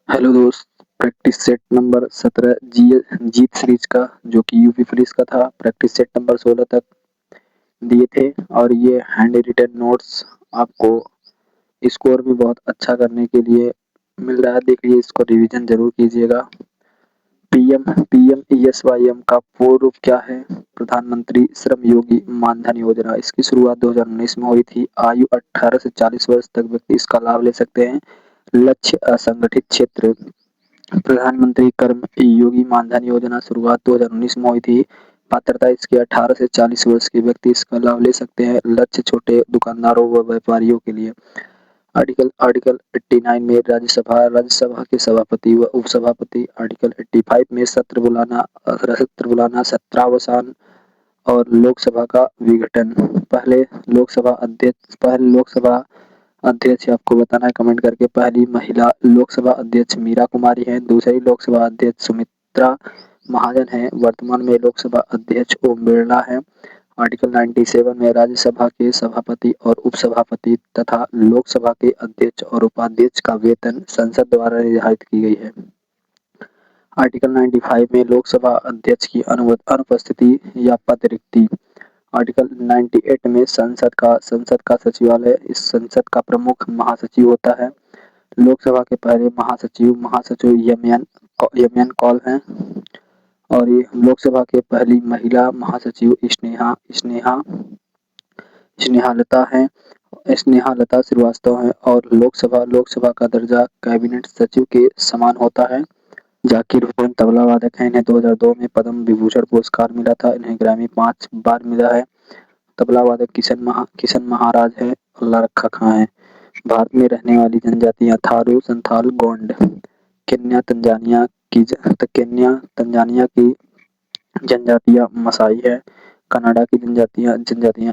Hello दोस्त। Practice set number 17 जीत series का, जो कि यूपी पुलिस का था, प्रैक्टिस सेट नंबर 16 तक दिए थे। और ये हैंड रिटन नोट्स आपको स्कोर भी बहुत अच्छा करने के लिए मिल रहा है। देखिए, इसको रिवीजन जरूर कीजिएगा। पीएम का पूर्ण रूप क्या है? प्रधानमंत्री श्रम योगी मानधन योजना। इसकी शुरुआत 2019 में हुई थी। आयु 18 से 40 वर्ष तक व्यक्ति इसका लाभ ले सकते हैं। लक्ष्य असंगठित क्षेत्र। प्रधानमंत्री कर्म योगी मानधन योजना शुरुआत 2019 में हुई थी। पात्रता इसकी 18 से 40 वर्ष के व्यक्ति इसका लाभ ले सकते हैं। लक्ष्य छोटे दुकानदारों व व्यापारियों के लिए। आर्टिकल आर्टिकल 89 में राज्यसभा के सभापति व उपसभापति। आर्टिकल 85 में सत्र बुलाना, सत्रावसान और लोकसभा का विघटन। पहले लोकसभा अध्यक्ष आपको बताना है कमेंट करके। पहली महिला लोकसभा अध्यक्ष मीरा कुमारी है। दूसरी लोकसभा अध्यक्ष सुमित्रा महाजन है। वर्तमान में लोकसभा अध्यक्ष ओम बिरला है। आर्टिकल 97 में राज्यसभा के सभापति और उपसभापति तथा लोकसभा के अध्यक्ष और उपाध्यक्ष का वेतन संसद द्वारा निर्धारित की गई है। आर्टिकल 95 में लोकसभा अध्यक्ष की अनुपस्थिति या पद रिक्ति। आर्टिकल 98 में संसद का सचिवालय। इस संसद का प्रमुख महासचिव होता है। लोकसभा के पहले महासचिव यमयन कौल हैं। और ये लोकसभा के पहली महिला महासचिव स्नेहालता श्रीवास्तव हैं। और लोकसभा का दर्जा कैबिनेट सचिव के समान होता है। जाकिर हुसैन तबला वादक हैं। इन्हें 2002 में पद्म विभूषण पुरस्कार मिला था। इन्हें ग्रैमी 5 बार मिला है। तबला वादक किशन महाराज है। अल्लाह रखा खां है। भारत में रहने वाली जनजातियां थारू, संथाल, गोंड। केन्या तंजानिया की जनजातियां मसाई है। कनाडा की जनजातियां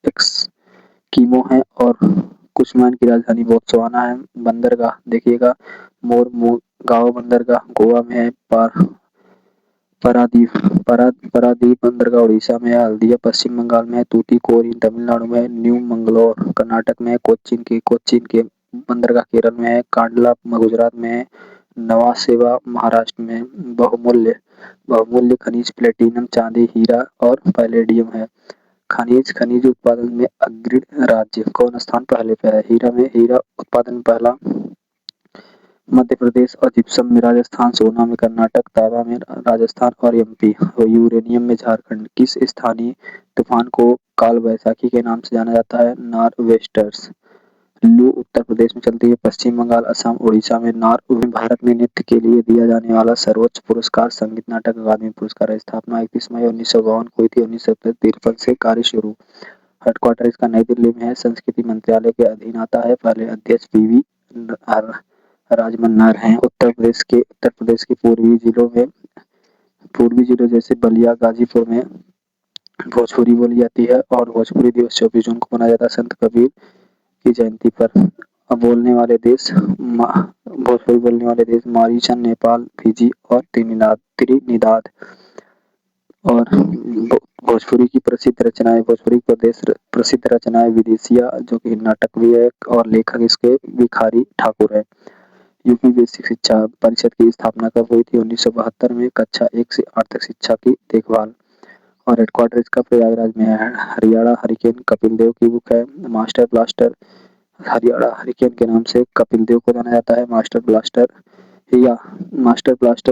एक्सकीमो है। और कुशमान की राजधानी बोत्सवाना है। बंदरगाह देखिएगा, मोरमुगाओ बंदरगाह गोवा में है। पारादीप बंदरगाह उड़ीसा में है। हल्दिया पश्चिम बंगाल में है। तूतीकोरिन तमिलनाडु में है। न्यू मंगलोर कर्नाटक में है। कोच्चिन के बंदरगाह केरल में है। कांडला गुजरात में है। नवासेवा महाराष्ट्र में है। बहुमूल्य खनिज प्लेटिनम, चांदी, हीरा और पैलेडियम है। खनिज उत्पादन में अग्रणी राज्य कौन स्थान पहले पे है? हीरा उत्पादन पहला मध्य प्रदेश। और जिप्सम में राजस्थान। सोना में कर्नाटक। तांबा में राजस्थान और एमपी। और यूरेनियम में झारखंड। किस स्थानीय तूफान को काल वैशाखी के नाम से जाना जाता है? नॉर्'वेस्टर्स। लू उत्तर प्रदेश में चलती है। पश्चिम बंगाल, असम, उड़ीसा में भारत में नृत्य के लिए दिया जाने वाला सर्वोच्च पुरस्कार संगीत नाटक अकादमी पुरस्कार है। स्थापना 31 मई 1952 को हुई थी। 1953 से कार्य शुरू। हेडक्वार्टर इसका नई दिल्ली में है। संस्कृति मंत्रालय के अधीन आता है। पहले अध्यक्ष पीवी राजमन्नार हैं। उत्तर प्रदेश के पूर्वी जिलों जैसे बलिया, गाजीपुर में भोजपुरी बोली जाती है। और भोजपुरी दिवस 24 जून को मनाया जाता है संत कबीर की जयंती पर। भोजपुरी बोलने वाले देश मॉरिशस, नेपाल, फिजी और त्रिनिदाद। और भोजपुरी की प्रसिद्ध रचनाएं विदेशिया, जो कि नाटक भी है। और लेखक इसके भिखारी ठाकुर है। यूपी बेसिक शिक्षा परिषद की स्थापना कब हुई थी? 1972 में। कक्षा 1 से 8 तक शिक्षा की देखभाल। और हेडक्वार्टर इसका प्रयागराज में है। हरियाणा हरिकेन कपिल देव की बुक है। मास्टर ब्लास्टर हरियाणा हरिकेन के नाम से कपिल देव को जाना जाता है। मास्टर ब्लास्टर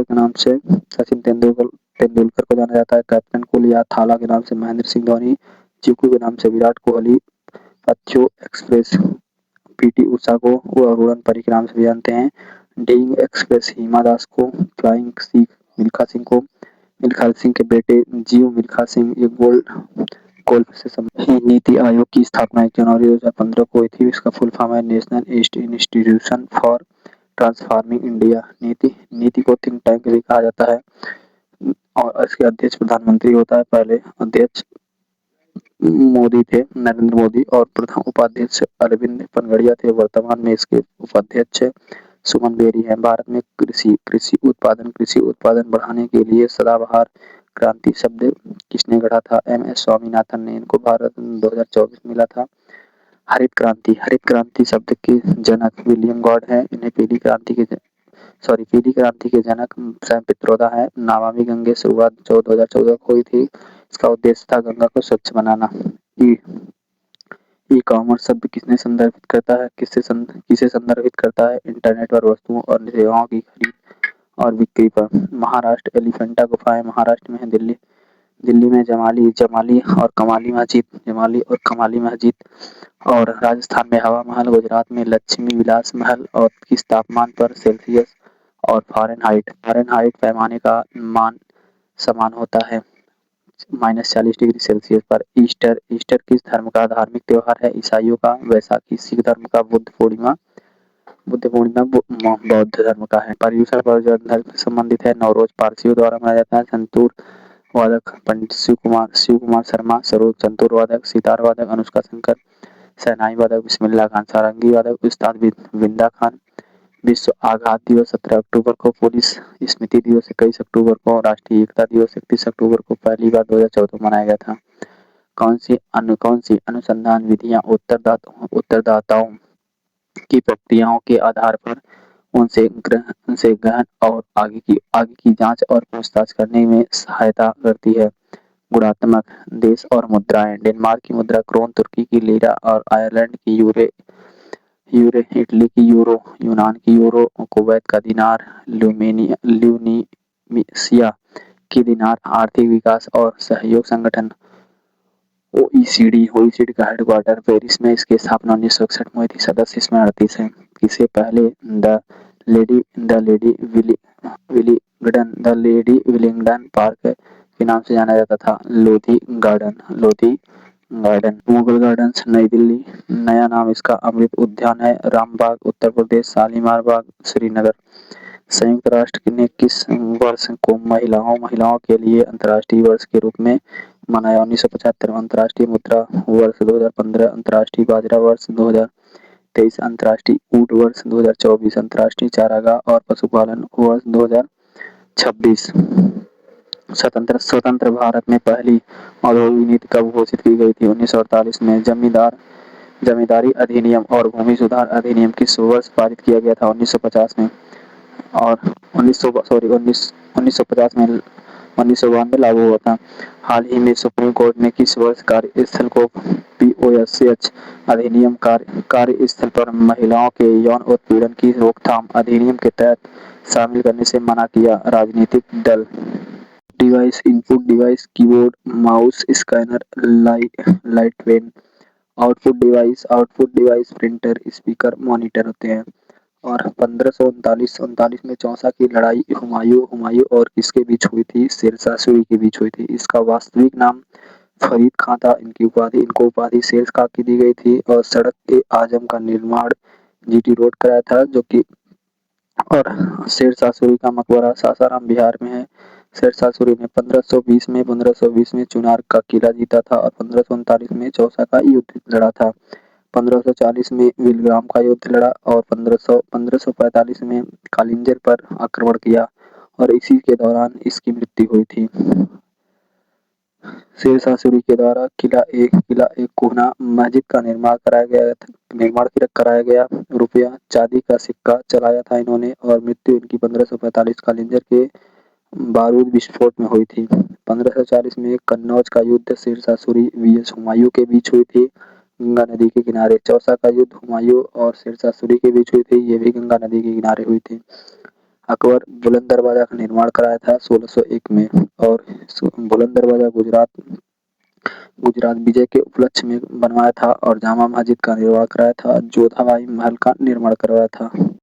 के नाम से सचिन तेंदुलकर को जाना जाता है। कैप्टन कूल या थाला के नाम से महेंद्र सिंह धोनी। चिकू के नाम से विराट कोहली। पच्चो एक्सप्रेस पीटी उषा को उड़न परी के नाम से भी जानते हैं। डीइंग एक्सप्रेस हिमा दास को। फ्लाइंग सिख मिल्खा सिंह के बेटे जीव मिल्खा सिंह ये गोल्फ से संबंधित। नीति आयोग की स्थापना 1 जनवरी 2015 को हुई थी। इसका फुल फॉर्म है national institution for transforming India. नीति को थिंक टैंक भी कहा जाता है। और इसके अध्यक्ष प्रधानमंत्री होता है। पहले अध्यक्ष मोदी थे, नरेंद्र मोदी। और प्रथम उपाध्यक्ष अरविंद पनगड़िया थे। वर्तमान में इसके उपाध्यक्ष सुमन बेरी हैं। भारत में कृषि उत्पादन बढ़ाने के लिए सदाबहार क्रांति शब्द किसने गढ़ा था? एम एस स्वामीनाथन ने। इनको भारत 2024 मिला था। हरित क्रांति शब्द के जनक विलियम गॉड है। इन्हें पीली क्रांति के जनक सैम पित्रोदा है। नमामि गंगे शुरुआत 2014 को हुई थी। इसका उद्देश्य था गंगा को स्वच्छ बनाना। ई कॉमर्स शब्द किसे संदर्भित करता है? इंटरनेट पर वस्तुओं और सेवाओं की खरीद और बिक्री पर। महाराष्ट्र एलिफेंटा गुफाएं महाराष्ट्र में है। दिल्ली में जमाली और कमाली मस्जिद और राजस्थान में हवा महल, गुजरात में लक्ष्मी विलास महल और किस तापमान पर सेल्सियस और फ़ारेनहाइट पैमाने का मान समान होता है -40 डिग्री सेल्सियस पर। ईस्टर किस धर्म का धार्मिक त्योहार है? ईसाइयों का। वैसाखी सिख धर्म का। बुद्ध पूर्णिमा बौद्ध धर्म का है। पर्यूषण पर्व जो धर्म से संबंधित है। नवरोज पारसियों द्वारा मनाया जाता है। संतूर वादक पंडित शिव कुमार शर्मा। सरोज संतूर वादक। सितार वादक अनुष्का शंकर। शहनाई वादक बिस्मिल्लाह खान। सारंगी वादक उस्ताद बिंदा खान। विश्व आघात दिवस 17 अक्टूबर को। पुलिस स्मृति दिवस 21 अक्टूबर को। राष्ट्रीय एकता दिवस 31 अक्टूबर को पहली बार 2014 मनाया गया था। कौन सी अनुसंधान विधियां उत्तरदाताओं की प्रक्रियाओं के आधार पर उनसे गहन और आगे की जांच और पूछताछ करने में सहायता करती है? गुणात्मक। देश और मुद्राएं। डेनमार्क की मुद्रा क्रोन, तुर्की की लीरा और आयरलैंड की यूरो, इटली की यूरो, यूनान की यूरो, कुवैत का दिनार, ल्यूनीसिया की दिनार। आर्थिक विकास और सहयोग संगठन ओईसीडी का हेडक्वार्टर पेरिस में। इसकी स्थापना 1961 में हुई थी। सदस्य इसमें 38 हैं। किसे पहले द लेडी विलिंगडन पार्क के नाम से जाना जाता था? लोधी गार्डन। मुगल गार्डन्स नई दिल्ली। नया नाम इसका अमृत उद्यान है। रामबाग उत्तर प्रदेश। शालीमार बाग श्रीनगर। संयुक्त राष्ट्र ने किस वर्ष को महिलाओं के लिए अंतर्राष्ट्रीय वर्ष के रूप में मनाया? 1975। अंतर्राष्ट्रीय मुद्रा वर्ष 2015। अंतर्राष्ट्रीय बाजरा वर्ष 2023। अंतर्राष्ट्रीय ऊंट वर्ष 2024। अंतर्राष्ट्रीय चारागाह और पशुपालन वर्ष 2026। स्वतंत्र भारत में पहली औद्योगिक नीति कब घोषित की गई थी? 1948 में। जमींदारी अधिनियम और भूमि सुधार अधिनियम किस वर्ष पारित किया गया था? 1950 में। और 1950 में 1992 लागू हुआ था। हाल ही में सुप्रीम कोर्ट ने किस वर्ष कार्यस्थल को पीओएसएच अधिनियम कार्यस्थल पर महिलाओं के यौन उत्पीड़न की रोकथाम अधिनियम के तहत शामिल करने से मना किया? राजनीतिक दल। Device. Input device keyboard, mouse, scanner, light pen. Output device printer, speaker, monitor होते हैं। और 1539 में चौसा की लड़ाई हुमायूं और किसके बीच हुई थी? शेरशाह सूरी के बीच हुई थी। इसका वास्तविक नाम फरीद खां था। इनको उपाधि शेर खां की दी गई थी। और सड़क ए आजम का निर्माण जीटी रोड कराया था जो कि और शेरशाह सूरी का मकबरा सासाराम बिहार में है। शेरशाह सूरी ने 1520 में चुनार का किला जीता था और 1539 में चौसा का युद्ध लड़ा था। 1540 में विलग्राम का युद्ध लड़ा और 1545 में कालिंजर पर आक्रमण किया और इसी के दौरान इसकी मृत्यु हुई थी। शेरशाह सूरी के द्वारा किला एक कोहना मस्जिद का निर्माण कराया गया। रुपया चांदी का सिक्का चलाया था इन्होंने और मृत्यु इनकी 1545 कालिंजर के बारूद विस्फोट में हुई थी। 1540 में कन्नौज का युद्ध शेरशाह सूरी वीएस हुमायूं के बीच हुई थी गंगा नदी के किनारे। चौसा का युद्ध हुमायूं और शेरशाह सूरी के बीच हुई थी। ये भी गंगा नदी के किनारे हुई थी। अकबर बुलंद दरवाजा का निर्माण कराया था 1601 में और बुलंद दरवाजा गुजरात विजय के उपलक्ष्य में बनवाया था और जामा मस्जिद का निर्माण कराया था। जोधाबाई महल का निर्माण करवाया था।